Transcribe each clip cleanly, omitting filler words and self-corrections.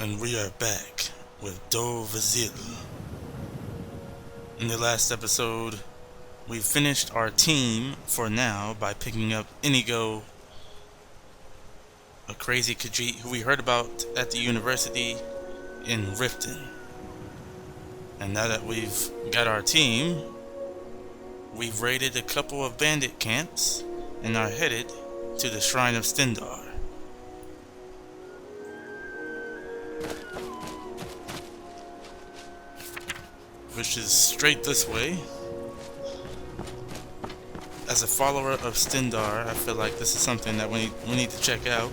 And we are back with Dovazeel. In the last episode, we finished our team for now by picking up Inigo, a crazy Khajiit who we heard about at the university in Riften. And now that we've got our team, we've raided a couple of bandit camps and are headed to the Shrine of Stendar. Which is straight this way. As a follower of Stendar, I feel like this is something that we need to check out.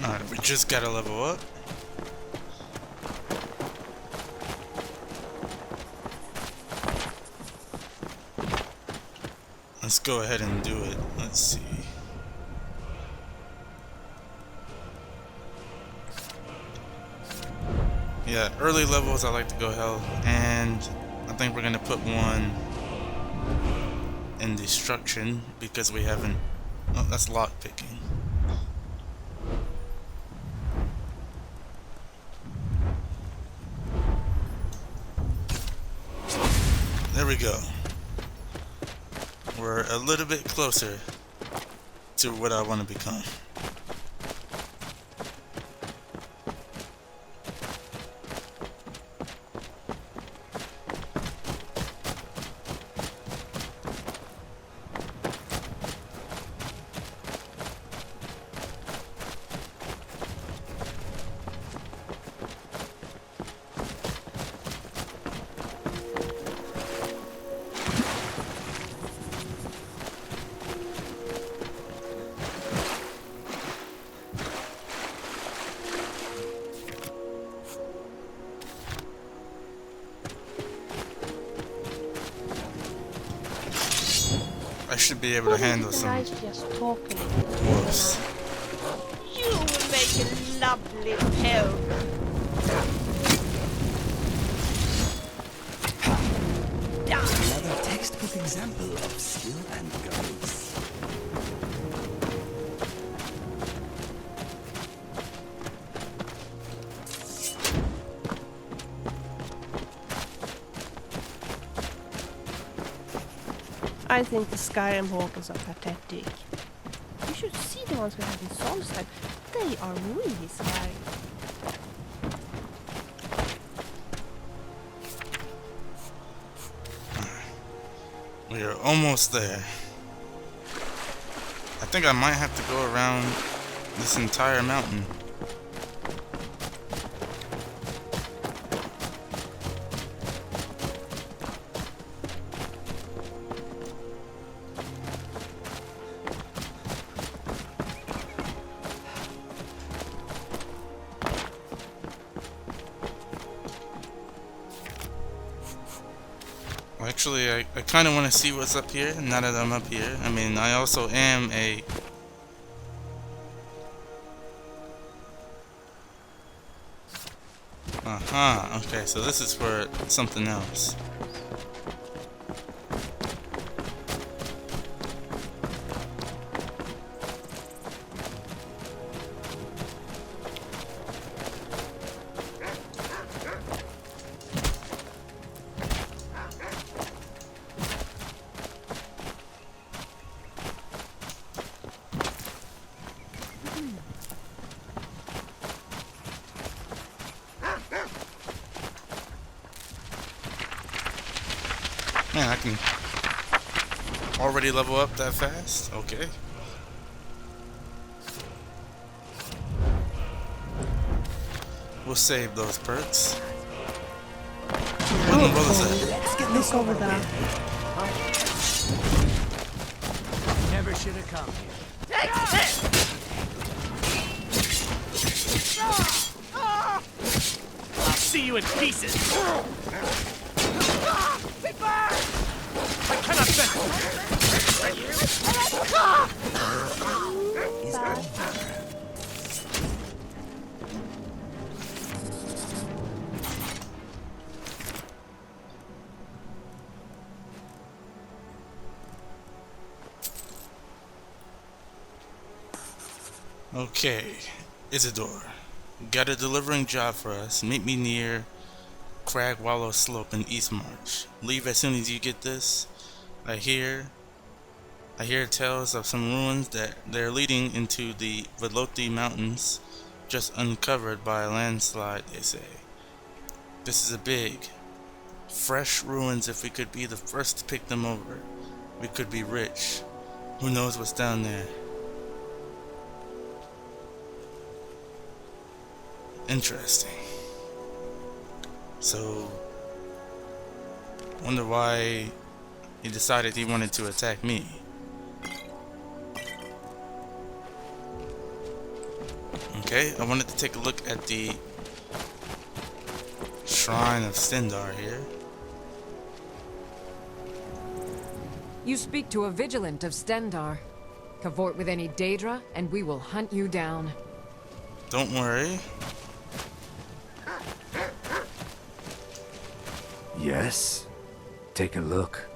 Alright, we just gotta level up. Let's go ahead and do it. Let's see. Yeah, early levels I like to go hell, and I think we're gonna put one in destruction because we haven't. Oh, that's lock picking. There we go. We're a little bit closer to what I want to become. I should be able to handle some wolves. You will make a lovely pelt. Another textbook example of skill and grace. I think the Skyrim Hawkins are pathetic. You should see the ones we have in Solstheim. They are really scary. We are almost there. I think I might have to go around this entire mountain. Actually, I kind of want to see what's up here now that I'm up here. I mean, I also am a... okay, so this is for something else. Man, I can already level up that fast? Okay. We'll save those perks. What in the world is that? Let's get Look over there. Never should have come here. Take this! I'll see you you in pieces! I cannot bend. Okay, Isidore, got a delivering job for us. Meet me near Crag Wallow Slope in East March. Leave as soon as you get this. I hear tales of some ruins that they're leading into the Veloti Mountains, just uncovered by a landslide, they say. This is a big, fresh ruins. If we could be the first to pick them over, we could be rich. Who knows what's down there? Interesting. So, wonder why he decided he wanted to attack me. Okay, I wanted to take a look at the Shrine of Stendar here. You speak to a Vigilant of Stendar. Cavort with any Daedra, and we will hunt you down. Don't worry. Yes. Take a look.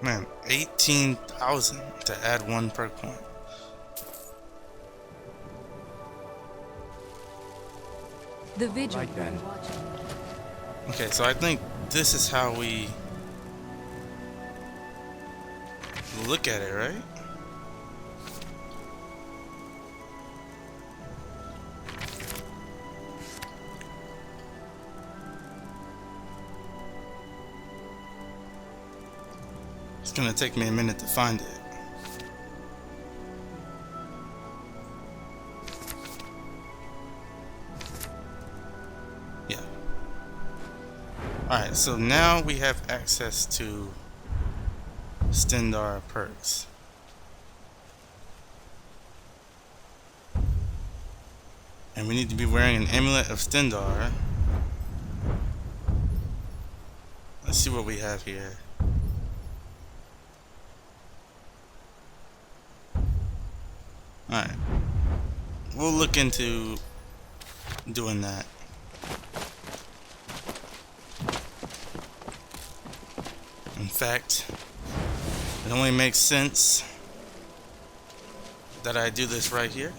Man, 18,000 to add 1 perk point. The Vigilant Right then. will be watching you. Okay, so I think this is how we look at it, right? It's gonna take me a minute to find it. Yeah. Alright, so now we have access to Stendar perks. And we need to be wearing an amulet of Stendar. Let's see what we have here. Alright. We'll look into doing that. In fact, it only makes sense that I do this right here.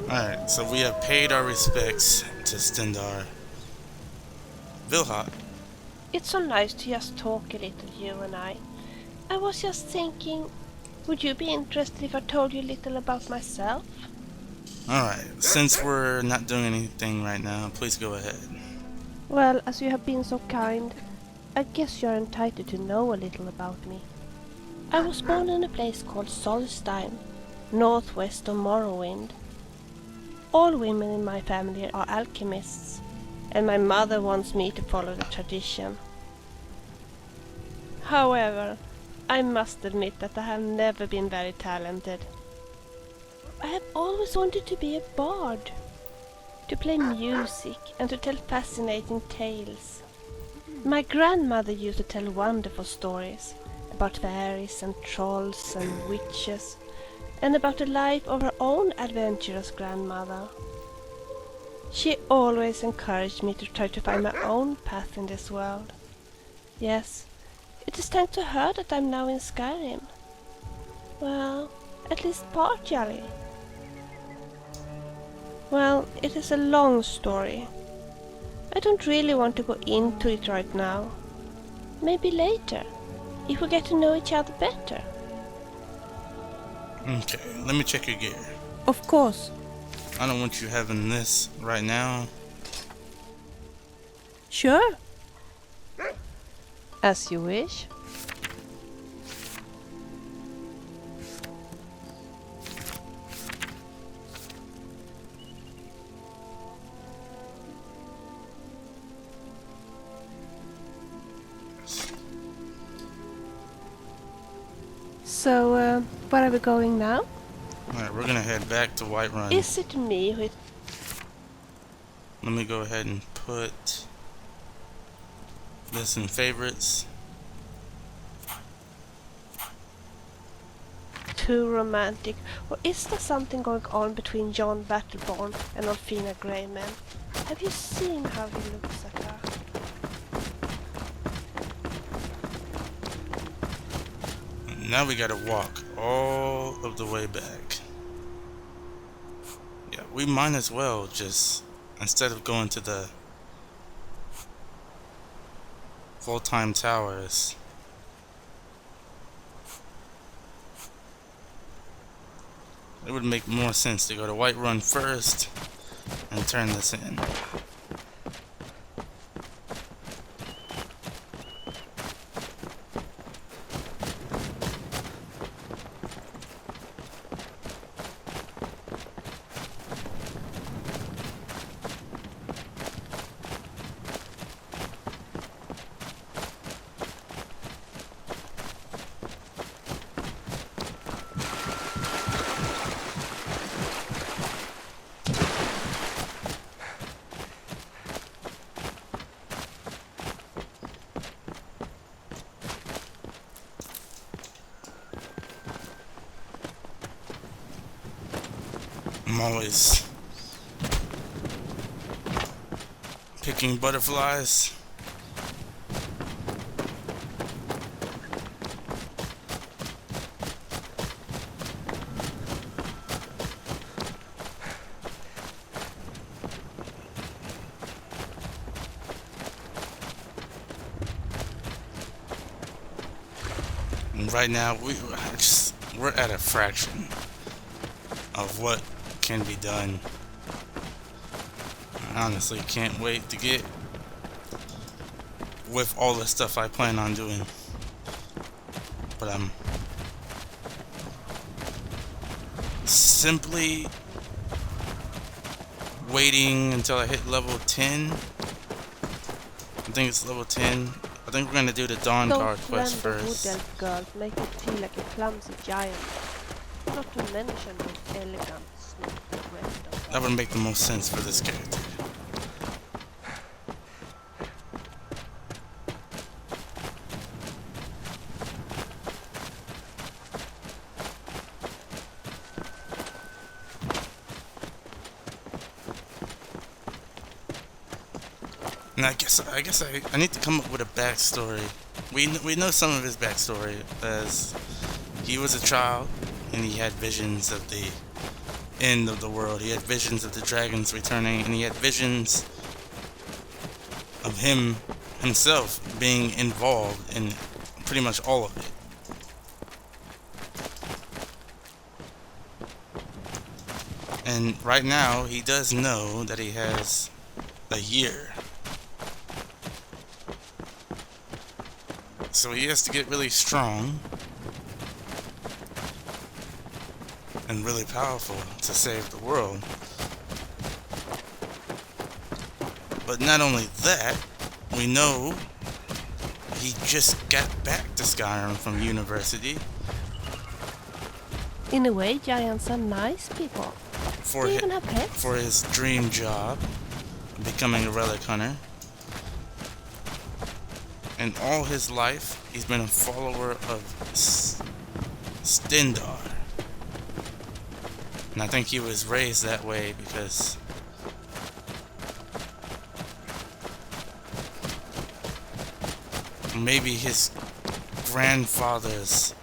Alright, so we have paid our respects to Stendar. Vilha, It's so nice to just talk a little, you and I. I was just thinking, would you be interested if I told you a little about myself? alright, since we're not doing anything right now, please go ahead. Well, as you have been so kind, I guess you're entitled to know a little about me. I was born in a place called Solstein, northwest of Morrowind. All women in my family are alchemists, and my mother wants me to follow the tradition. However, I must admit that I have never been very talented. I have always wanted to be a bard, to play music and to tell fascinating tales. My grandmother used to tell wonderful stories about fairies and trolls and witches, and about the life of her own adventurous grandmother. She always encouraged me to try to find my own path in this world. Yes, it is thanks to her that I'm now in Skyrim. Well, at least partially. Well, it is a long story. I don't really want to go into it right now. Maybe later, if we get to know each other better. Okay, let me check your gear. Of course. I don't want you having this right now. Sure. As you wish. So, where are we going now? Alright, we're gonna head back to Whiterun. Is it me who... Let me go ahead and put this in favorites. Too romantic? Or is there something going on between John Battleborn and Orfina Greyman? Have you seen how he looks at her? Now we gotta walk all of the way back. Yeah, we might as well just, instead of going to the full-time towers, it would make more sense to go to Whiterun first and turn this in. I'm always picking butterflies. And right now we're at a fraction of what can be done. I honestly can't wait to get with all the stuff I plan on doing. But I'm simply waiting until I hit level 10. I think it's level 10. I think we're gonna do the Dawn Guard quest first. Wood elf girls make me feel like a clumsy giant. Not to mention the elegant sneaky rest of That would make the most sense for this character. And I guess I need to come up with a backstory. We know some of his backstory, as he was a child and he had visions of the end of the world. He had visions of the dragons returning, and he had visions of himself being involved in pretty much all of it. And right now he does know that he has a year. So he has to get really strong and really powerful to save the world. But not only that, we know he just got back to Skyrim from university. In a way, giants are nice people. They even have pets. For his dream job, becoming a relic hunter. And all his life, he's been a follower of Stendar. And I think he was raised that way because maybe his grandfather's,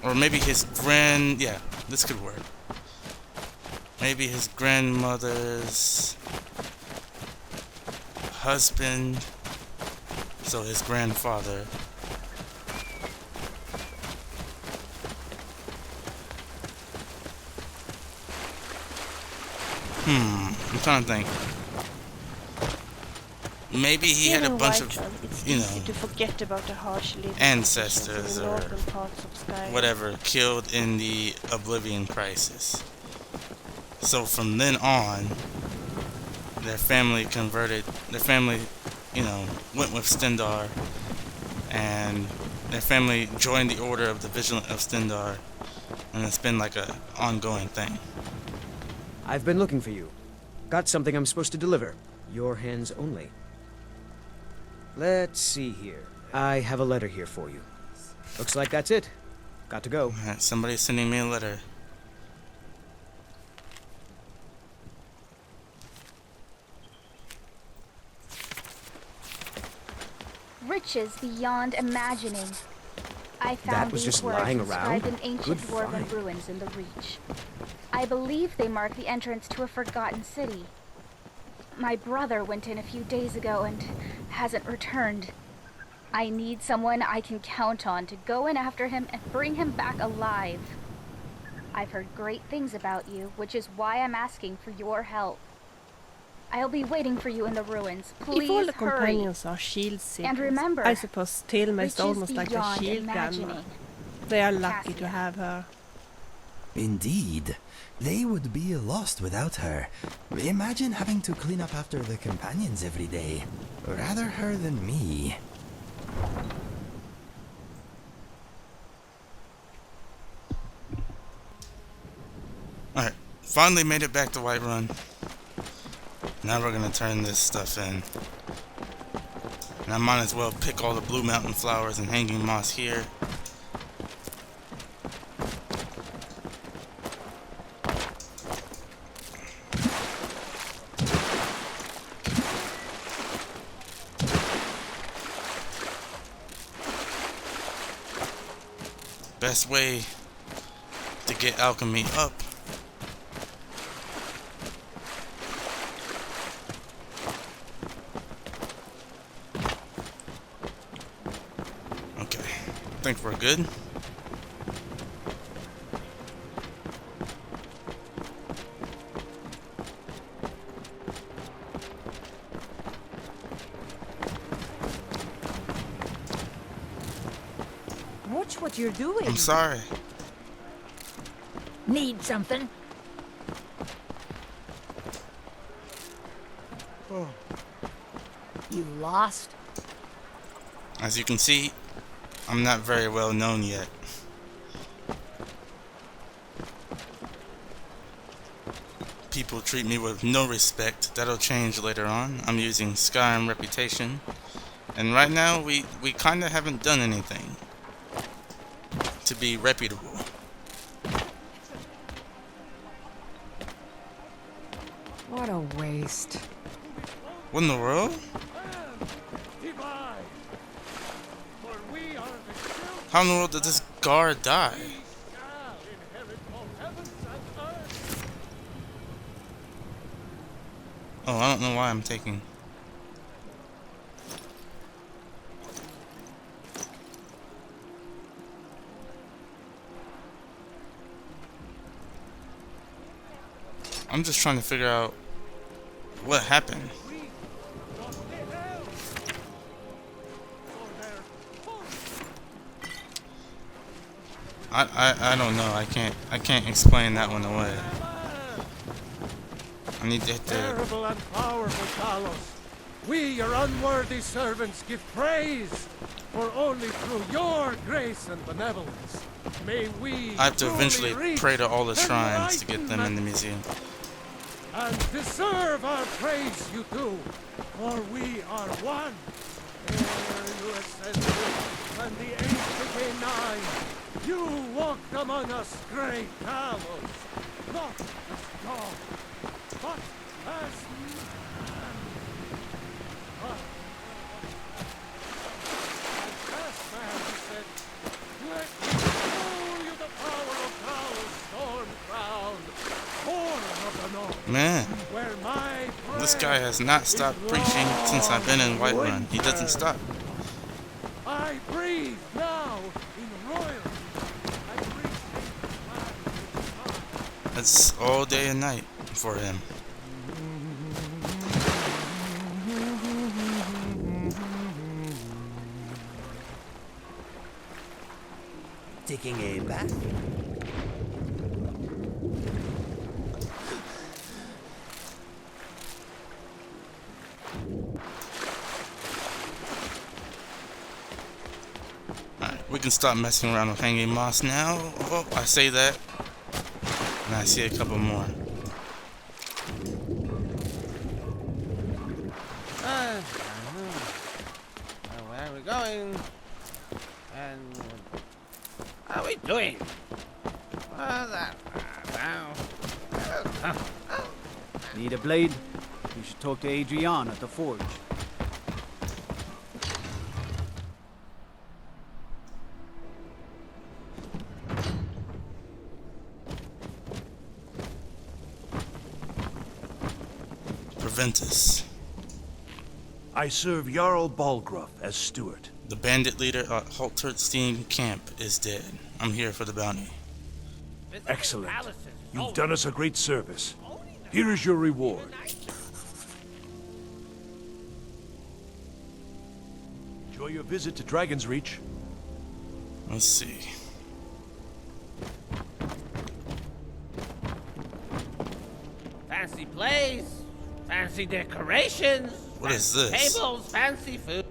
or maybe his yeah, this could work. Maybe his grandmother's husband, so his grandfather, I'm trying to think. Maybe he had a Here in bunch of, Whiterun, it's you easy know, to forget about the harsh living ancestors conditions in the or northern parts of Skyrim. whatever killed in the Oblivion Crisis. So from then on, their family, you know, went with Stendar, and their family joined the order of the Vigilant of Stendar, and it's been like a ongoing thing. I've been looking for you. Got something I'm supposed to deliver. Your hands only. Let's see here. I have a letter here for you. Looks like that's it. Got to go. Alright, somebody's sending me a letter. Riches beyond imagining. I found That was these just words lying inscribed around? in ancient Good dwarven find. ruins in the Reach. I believe they mark the entrance to a forgotten city. My brother went in a few days ago and hasn't returned. I need someone I can count on to go in after him and bring him back alive. I've heard great things about you, which is why I'm asking for your help. I'll be waiting for you in the ruins. Please If all the hurry. companions are shield seekers, remember, I suppose Tilma is riches almost like a beyond shield grandma. imagining. They are lucky to Cassia. have her. Indeed. They would be lost without her. Imagine having to clean up after the companions every day. Rather her than me. Alright, finally made it back to Whiterun. Now we're gonna turn this stuff in. And I might as well pick all the Blue Mountain flowers and hanging moss here. Best way to get alchemy up okay, I think we're good. Watch what you're doing. I'm sorry. Need something? You lost? As you can see, I'm not very well known yet. People treat me with no respect. That'll change later on. I'm using Skyrim reputation. And right now, we kinda haven't done anything to be reputable. What a waste. What in the world? How in the world did this guard die? Oh, I don't know why I'm taking. I'm just trying to figure out what happened. I don't know. I can't explain that one away. I need to hit the. Terrible and powerful Talos, we, your unworthy servants, give praise, for only through your grace and benevolence may we I have to truly eventually reach pray to all the shrines to get them in the enlightenment. museum. And deserve our praise you do, for we are one. Ere you ascended, and the age became nigh, you walked among us, great Talos, not as God, but as man. But as man he said, let me show you the power of Talos, storm crown, horn of the north. Man, Where my this guy has not stopped preaching since I've been in Whiterun. He doesn't stop. I breathe now in royalty. I breathe in the land. It's all day and night for him. taking a bath? Alright, we can stop messing around with hanging moss now. Oh, I say that, and I see a couple more. Where are we going? And what are we doing? Need a blade? You should talk to Adrian at the forge. Preventus. I serve Jarl Balgruff as steward. The bandit leader at Halterstein camp is dead. I'm here for the bounty. Excellent. You've done us a great service. Here is your reward. Enjoy your visit to Dragon's Reach. Let's see. Fancy place, fancy decorations. What is this? Tables, fancy food.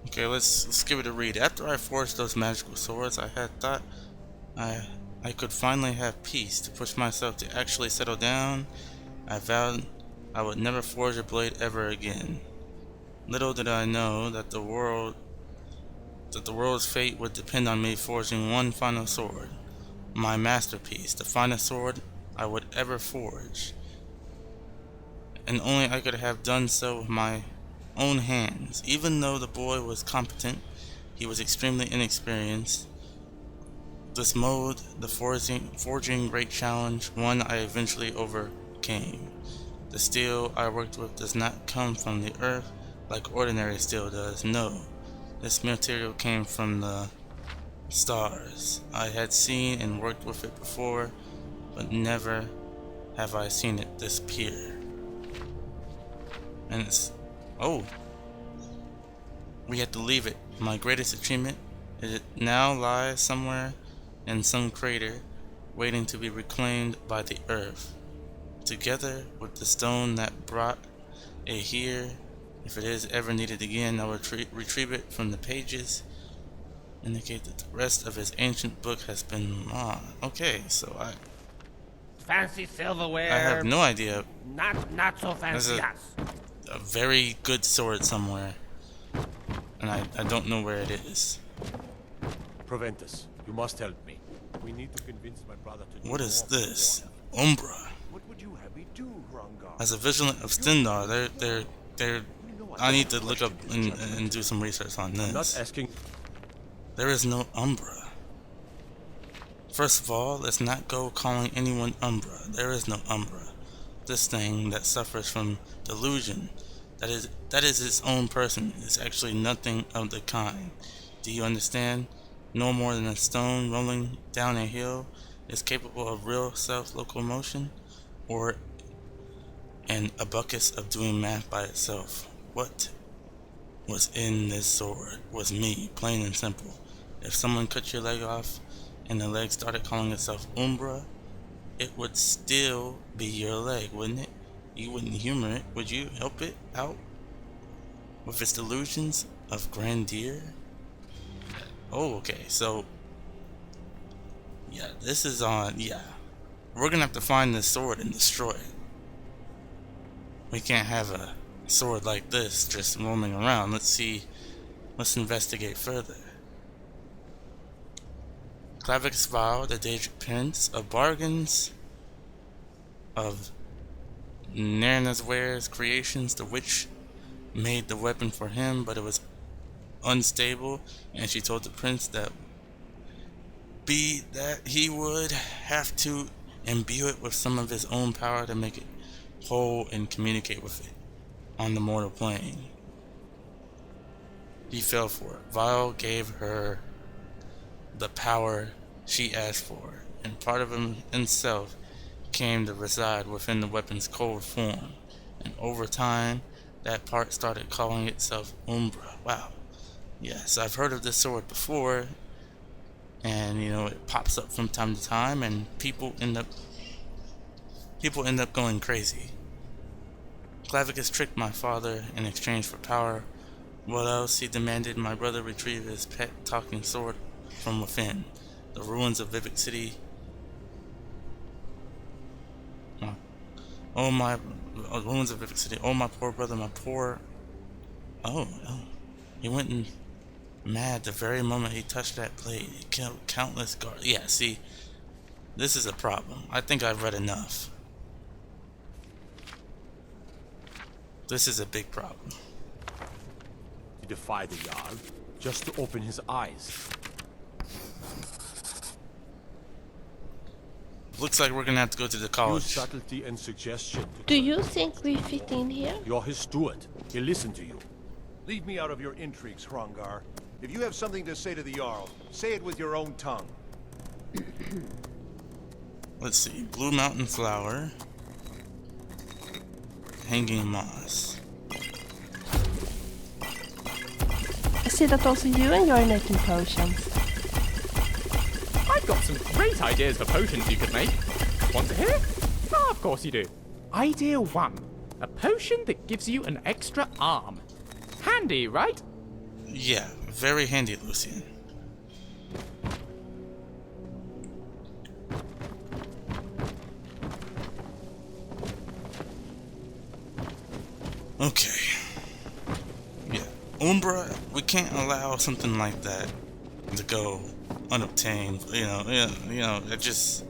Okay, let's give it a read. After I forged those magical swords, I had thought I could finally have peace to push myself to actually settle down. I vowed I would never forge a blade ever again. Little did I know that the world's fate would depend on me forging one final sword. My masterpiece, the finest sword I would ever forge. And only I could have done so with my own hands. Even though the boy was competent, he was extremely inexperienced. This mode, the forging great challenge, one I eventually overcame. The steel I worked with does not come from the earth like ordinary steel does. No, this material came from the stars. I had seen and worked with it before, but never have I seen it this pure. And it's... oh. We had to leave it. My greatest achievement, it now lies somewhere in some crater, waiting to be reclaimed by the earth. Together with the stone that brought it here, if it is ever needed again, I will retrieve it from the pages. Indicate that the rest of his ancient book has been lost. Okay, so Fancy silverware. I have no idea. Not so fancy. A very good sword somewhere, and I don't know where it is. Preventus, you must help me. We need to convince my brother to do What is more for this? the water. Umbra. What would you have me do, Hrongar? As a Vigilant of Stendar, they're. I need to look up and do some research on I'm not this. asking. There is no Umbra. First of all, let's not go calling anyone Umbra. There is no Umbra. This thing that suffers from delusion, that is its own person, is actually nothing of the kind. Do you understand? No more than a stone rolling down a hill is capable of real self-locomotion, or an abacus of doing math by itself. What was in this sword was me, plain and simple. If someone cut your leg off and the leg started calling itself Umbra, it would still be your leg, wouldn't it? You wouldn't humor it. Would you help it out with its delusions of grandeur? Oh, okay, so yeah, this is on. Yeah, we're gonna have to find this sword and destroy it. We can't have a sword like this just roaming around. Let's investigate further. Clavix Vow, the Daedric Prince of Bargains of Nairnasware's creations, the witch made the weapon for him, but it was unstable, and she told the prince that he would have to imbue it with some of his own power to make it whole and communicate with it on the mortal plane. He fell for it. Vile gave her the power she asked for, and part of himself came to reside within the weapon's cold form, And over time, that part started calling itself Umbra. Wow. Yes, I've heard of this sword before. And, you know, it pops up from time to time, and people end up going crazy. Clavicus tricked my father in exchange for power. What else? He demanded my brother retrieve his pet talking sword from within the ruins of Vivic City. Ruins of Vivic City. Oh, my poor brother, my poor. Oh. He went and mad the very moment he touched that blade. He killed countless guards. Yeah, see, this is a problem. I think I've read enough. This is a big problem. To defy the Jarl, just to open his eyes. Looks like we're gonna have to go to the college. Use subtlety and suggestion. Do you think we fit in here? You're his steward. He'll listen to you. Leave me out of your intrigues, Hrongar. If you have something to say to the Jarl, say it with your own tongue. Let's see. Blue Mountain Flower. Hanging Moss. I see that also you enjoy making potions. I've got some great ideas for potions you could make. Want to hear? Ah, of course you do. Idea 1. A potion that gives you an extra arm. Handy, right? Yeah, very handy, Lucian. Okay. Yeah, Umbra, we can't allow something like that to go unobtained. It just,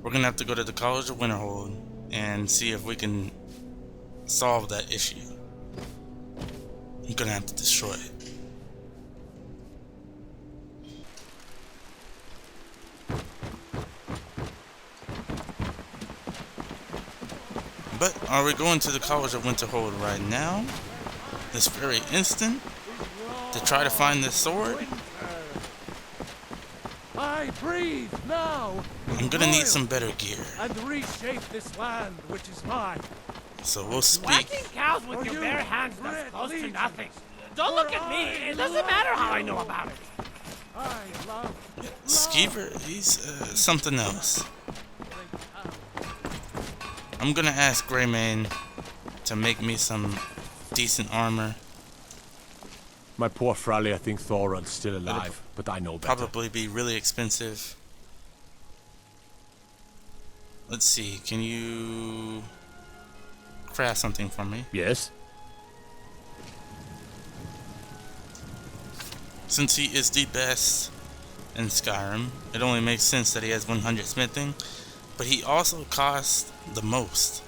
we're gonna have to go to the College of Winterhold and see if we can solve that issue. I'm gonna have to destroy it. But are we going to the College of Winterhold right now? This very instant? To try to find this sword? I breathe now. I'm gonna need some better gear. And reshape this land, which is mine. So we'll speak. Whacking cows with your bare hands does close to nothing. Don't look at me. It doesn't matter how I know about it. I love Skeever, he's something else. I'm gonna ask Greymane to make me some decent armor. My poor Fralia thinks Thoron's still alive, but I know better. Probably be really expensive. Let's see, can you craft something for me? Yes. Since he is the best in Skyrim, it only makes sense that he has 100 smithing, but he also costs the most.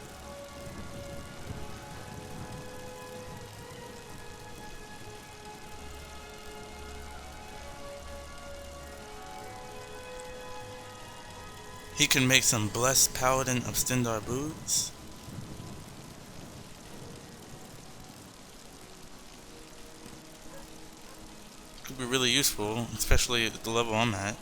He can make some blessed Paladin of Stendar boots. Could be really useful, especially at the level I'm at.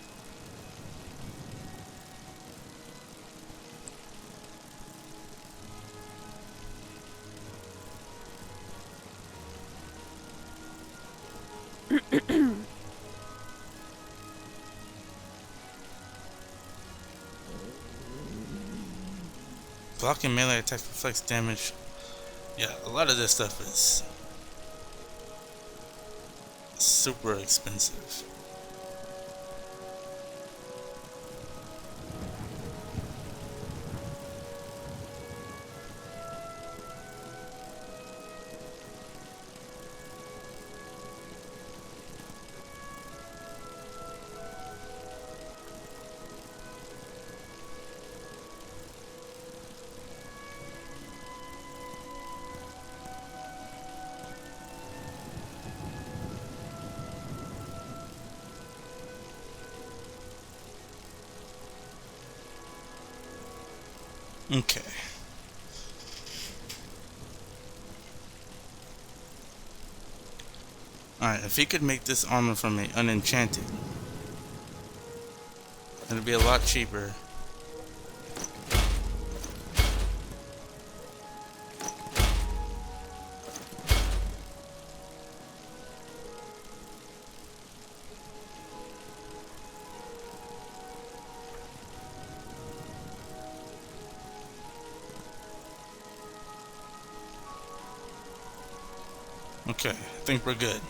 Blocking melee attacks reflects damage. Yeah, a lot of this stuff is super expensive. Okay. Alright, if he could make this armor for me unenchanted, it'd be a lot cheaper. Okay, I think we're good.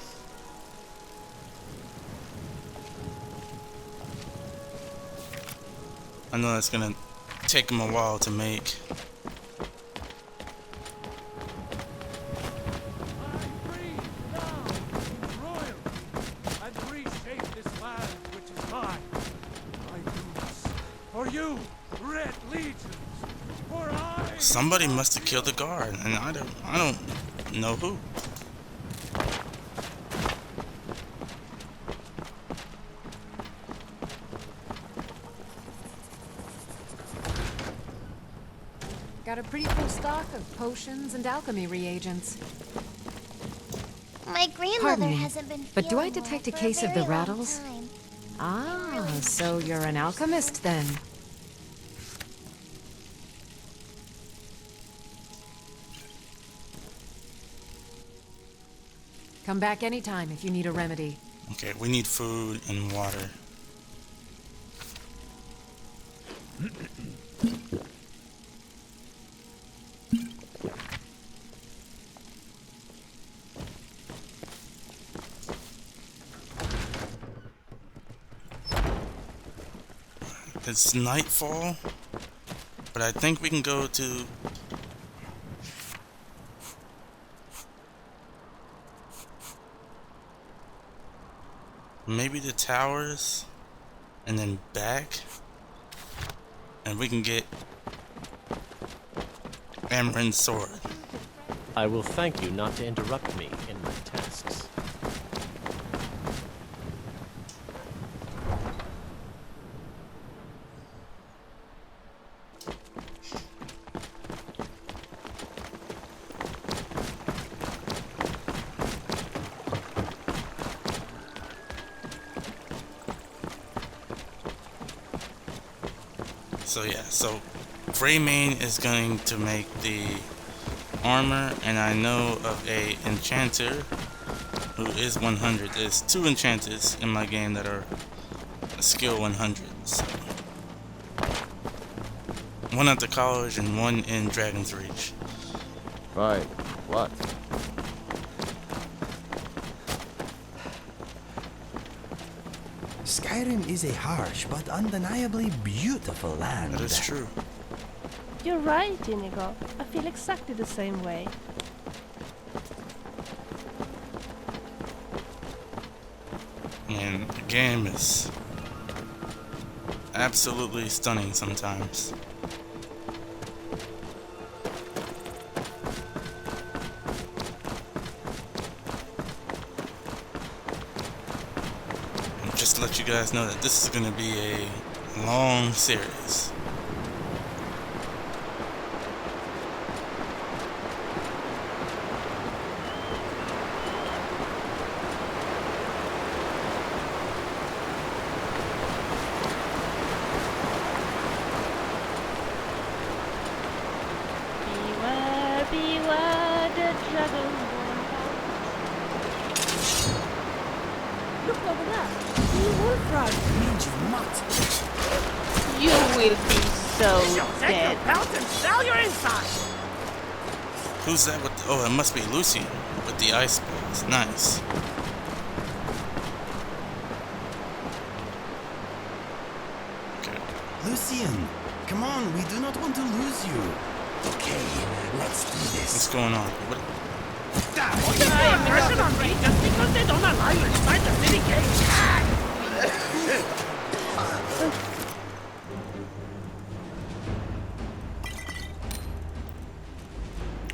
I know that's gonna take them a while to make. Somebody must have killed the guard, and I don't know who. Got a pretty full stock of potions and alchemy reagents. My grandmother Pardon me, hasn't been but do I feeling detect well a for case of the very long rattles? time. Ah, so you're an alchemist then. Come back anytime if you need a remedy. Okay, we need food and water. It's nightfall, but I think we can go to maybe the towers and then back, and we can get Amren's sword. I will thank you not to interrupt me in my tasks. So yeah, so Greymane is going to make the armor, and I know of a enchanter who is 100. There's 2 enchanters in my game that are skill 100. So. One at the college and one in Dragon's Reach. Right. What? Skyrim is a harsh but undeniably beautiful land. That is true. You're right, Inigo. I feel exactly the same way. And the game is absolutely stunning sometimes. And just to let you guys know that this is going to be a long series. Beware the dragonborn. Look over there. The wolf run. You will be so dead. and sell your inside. Who's that with the, oh, it must be Lucian with the ice balls. Nice. Lucian, come on, we do not want to lose you. Okay, let's do this. What's going on? What? Pressure on me just because they don't allow you inside the city gate.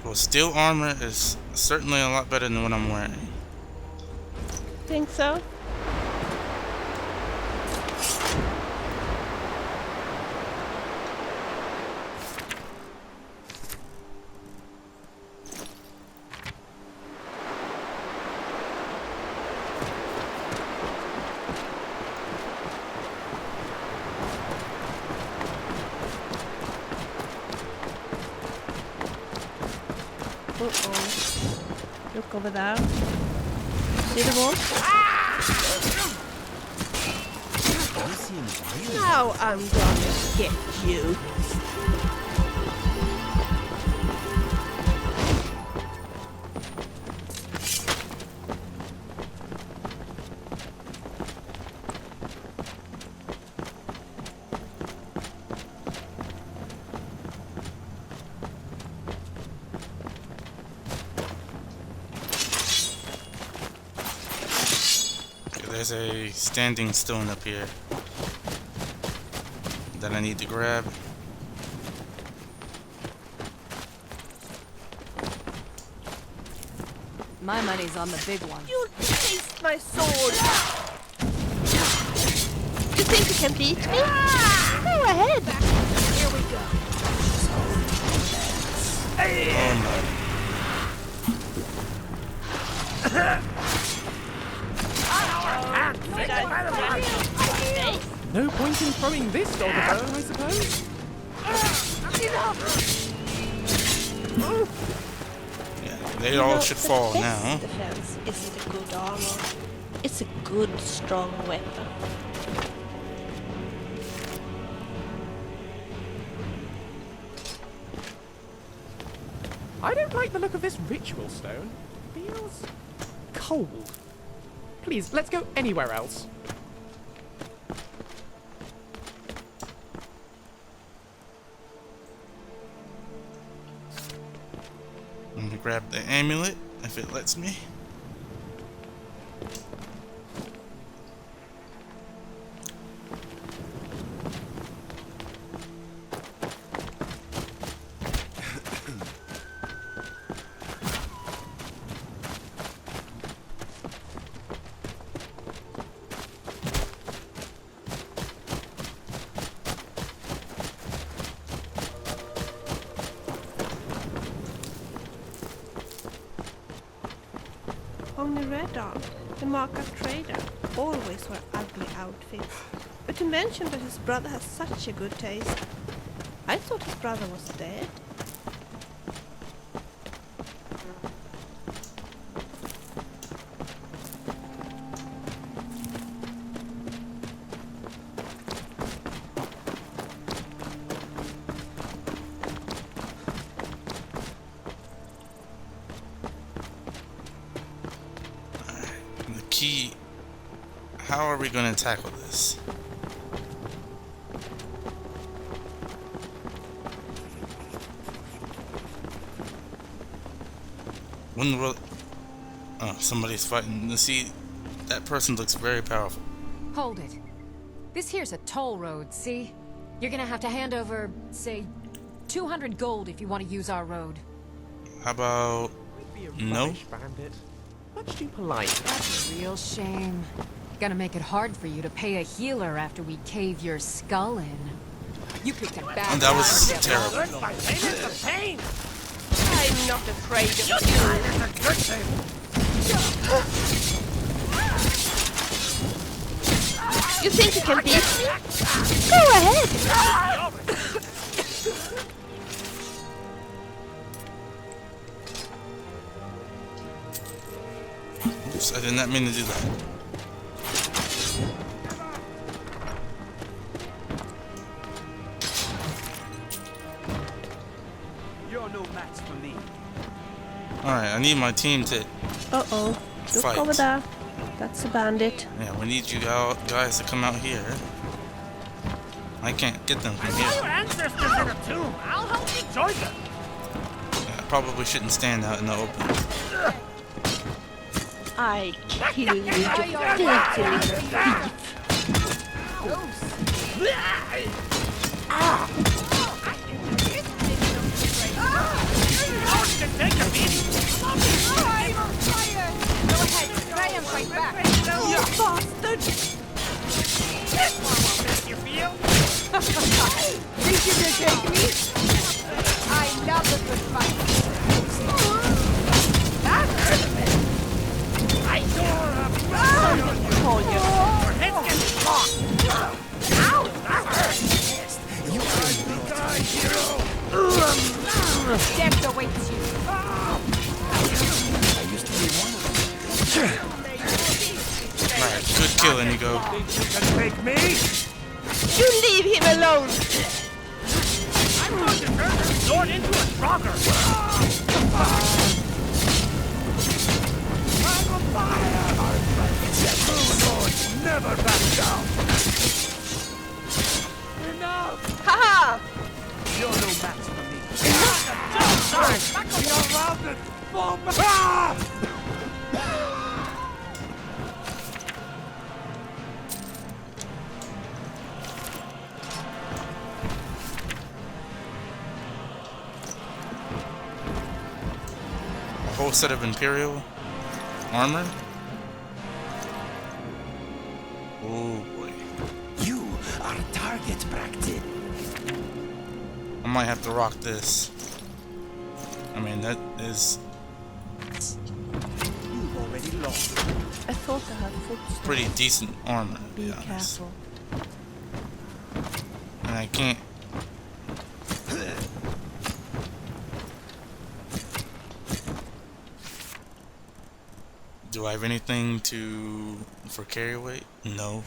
Well, steel armor is certainly a lot better than what I'm wearing. Think so? Uh-oh. Look over there. See the wolf? Now I'm gonna get you. There's a standing stone up here that I need to grab. My money's on the big one. You taste my sword! You think you can beat me? Go ahead! Here we go. No point in throwing this dog a bone, I suppose. They all should fall now. Defense isn't a good armor. It's a good, strong weapon. I don't like the look of this ritual stone. Feels cold. Please, let's go anywhere else. I'm gonna grab the amulet if it lets me. Only Redon, the markup trader, always wear ugly outfits. But to mention that his brother has such a good taste. I thought his brother was dead. Key. How are we going to tackle this? When will... Oh, somebody's fighting. You see, that person looks very powerful. Hold it. This here's a toll road, see? You're gonna have to hand over, say, 200 gold if you want to use our road. How about... No? Bandit. Much too polite. That's a real shame. Gonna make it hard for you to pay a healer after we cave your skull in. You picked a bad that was time to get terrible. lost. Learn by pain is the pain! I'm not afraid of you. It's a good thing! You think you can beat me? Go ahead! Oops, I did not mean to do that. You're no match for me. Alright, I need my team to Uh-oh. Look fight. over there. That's a bandit. Yeah, we need you guys to come out here. I can't get them from Your here. ancestors in a tomb! I'll help you join them! I probably shouldn't stand out in the open. I kill you, you filthy little thief. You bastard! This one will make you feel! Think you can take me? I love a good fight. That hurt a bit! I tore a blood on you! Call you. Your head's getting caught! Ow! That hurt! You are the guy, hero! Death awaits you. I used to be one of them. Alright, good kill, Inigo. Think you can take me? You leave him alone! I'm going to turn this sword into a stronger! I'm on fire! True lords never back down! Enough! Haha! You're no match for me. You're rounded! Bomb! Ah! whole set of Imperial armor. Oh boy. You are target practice. I might have to rock this. I mean, that is You've already lost. I thought I had footsteps. pretty decent armor, to be Be honest. careful. And I can't. Do I have anything for carry weight? No.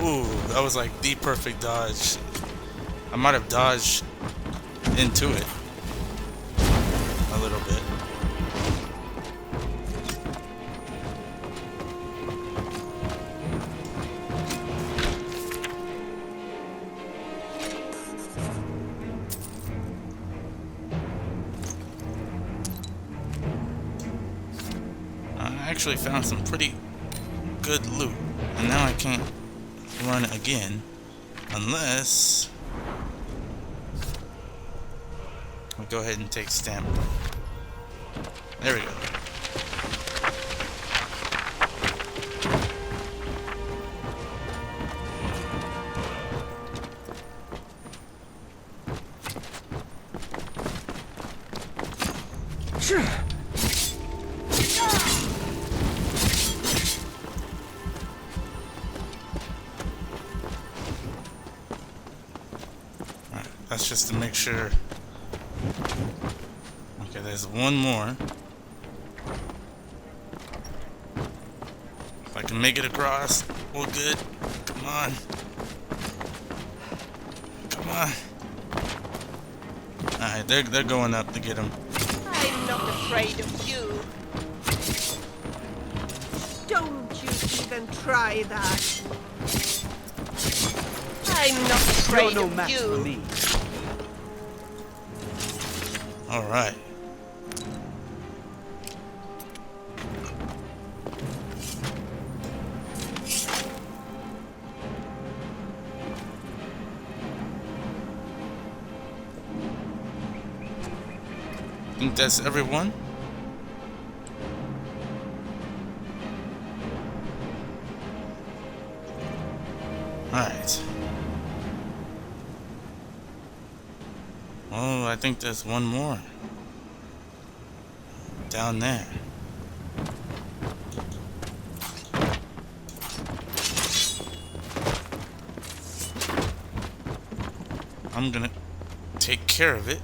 Ooh, that was like the perfect dodge. I might have dodged into it a little bit. I actually found some pretty good loot, and now I can't run again unless we go ahead and take stamina. There we go. That's just to make sure. Okay, there's one more. If I can make it across, we're good. Come on. Come on. Alright, they're going up to get him. I'm not afraid of you. Don't you even try that. I'm not afraid You're no of match you. for me. All right. I think that's everyone. All right. Oh, I think there's one more. Down there. I'm gonna take care of it.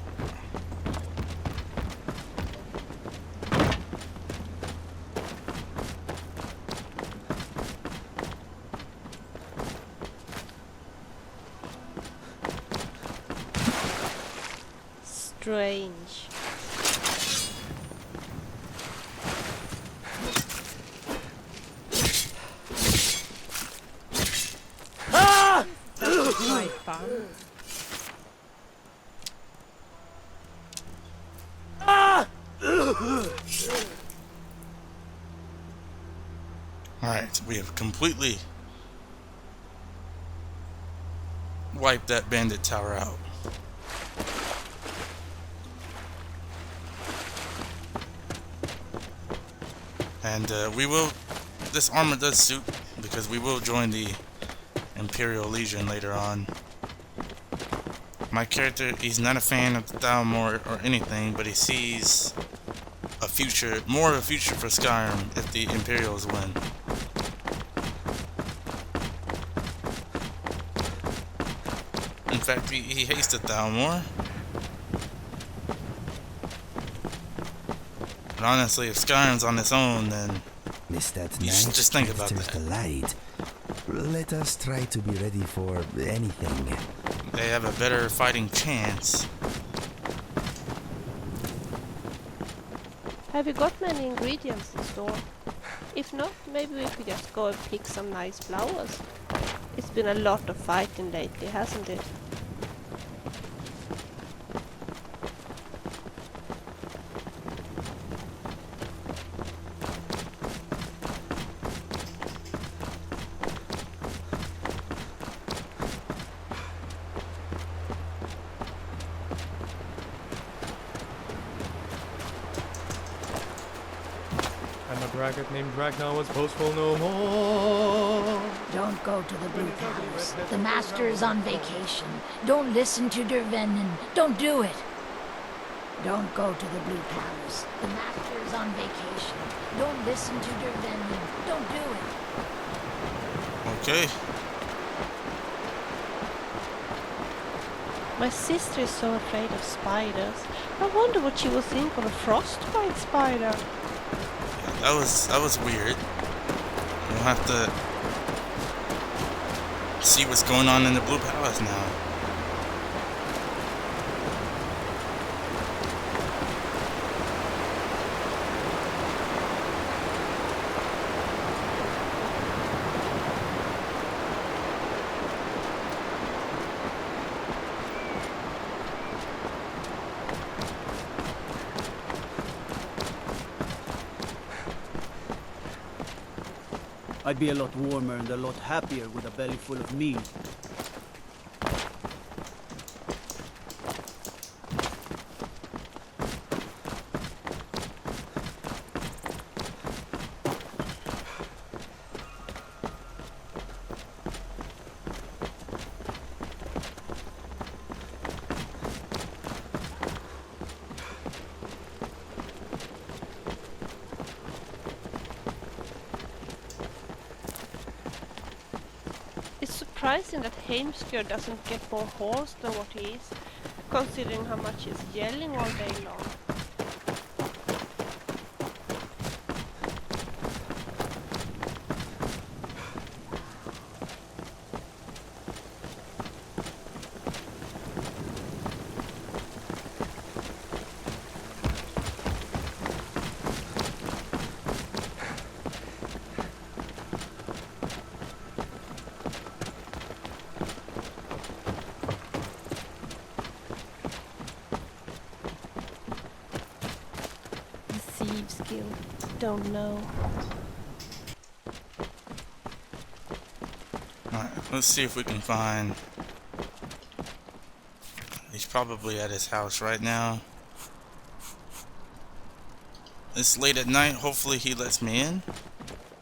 Strange. My fun. Alright, we have completely wiped that bandit tower out. And we will, this armor does suit, because we will join the Imperial Legion later on. My character, he's not a fan of the Thalmor or anything, but he sees a future, more of a future for Skyrim if the Imperials win. In fact, he hates the Thalmor. But honestly, if Skyrim's on its own, then you should just think about that. The light. Let us try to be ready for anything. They have a better fighting chance. Have you got many ingredients in store? If not, maybe we could just go and pick some nice flowers. It's been a lot of fighting lately, hasn't it? and the braggart named Ragnar was boastful no more. Don't go to the Blue Palace. The Master is on vacation. Don't listen to der Vennen. Don't do it. Don't go to the Blue Palace. The Master is on vacation. Don't listen to der Vennen. Don't do it. Okay. My sister is so afraid of spiders. I wonder what she will think of a frostbite spider. Yeah, that was weird. We'll have to see what's going on in the Blue Palace now. I'd be a lot warmer and a lot happier with a belly full of meat. It's surprising that Heimskr doesn't get more hoarse than what he is, considering how much he's yelling all day long. Skill. Don't know. Alright, let's see if we can find... He's probably at his house right now. It's late at night. Hopefully he lets me in.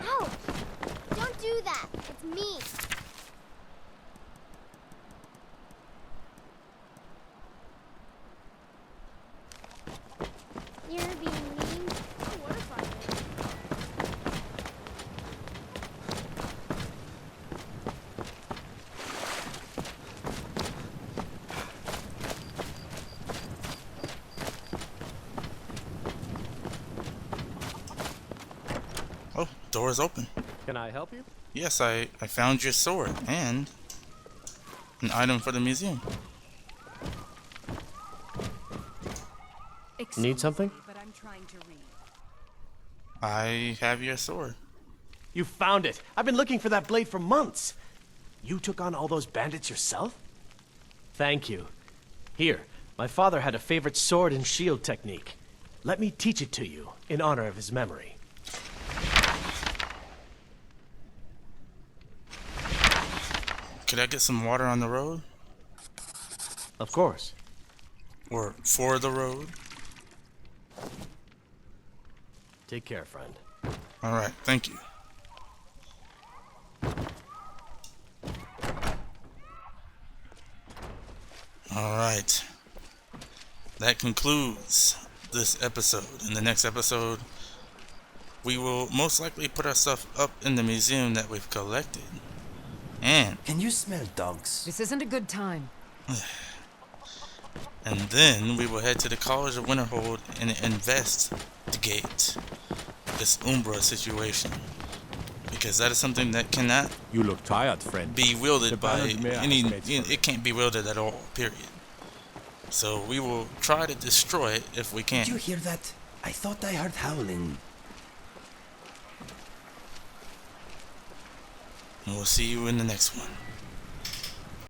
Ouch! Don't do that. It's me. You're being mean. Oh, what if I did? Oh, door is open. Can I help you? Yes, I found your sword and an item for the museum. Need something? But I'm trying to read. I have your sword. You found it. I've been looking for that blade for months. You took on all those bandits yourself? Thank you. Here, my father had a favorite sword and shield technique. Let me teach it to you in honor of his memory. Could I get some water on the road? Of course. Or for the road? Take care, friend. Alright, thank you. Alright. That concludes this episode. In the next episode, we will most likely put our stuff up in the museum that we've collected. And can you smell dogs? This isn't a good time. And then we will head to the College of Winterhold and investigate this Umbra situation. Because that is something that cannot You look tired, friend. be wielded by any... has made It can't be wielded at all, period. So we will try to destroy it if we can. Did you hear that? I thought I heard howling. And we'll see you in the next one.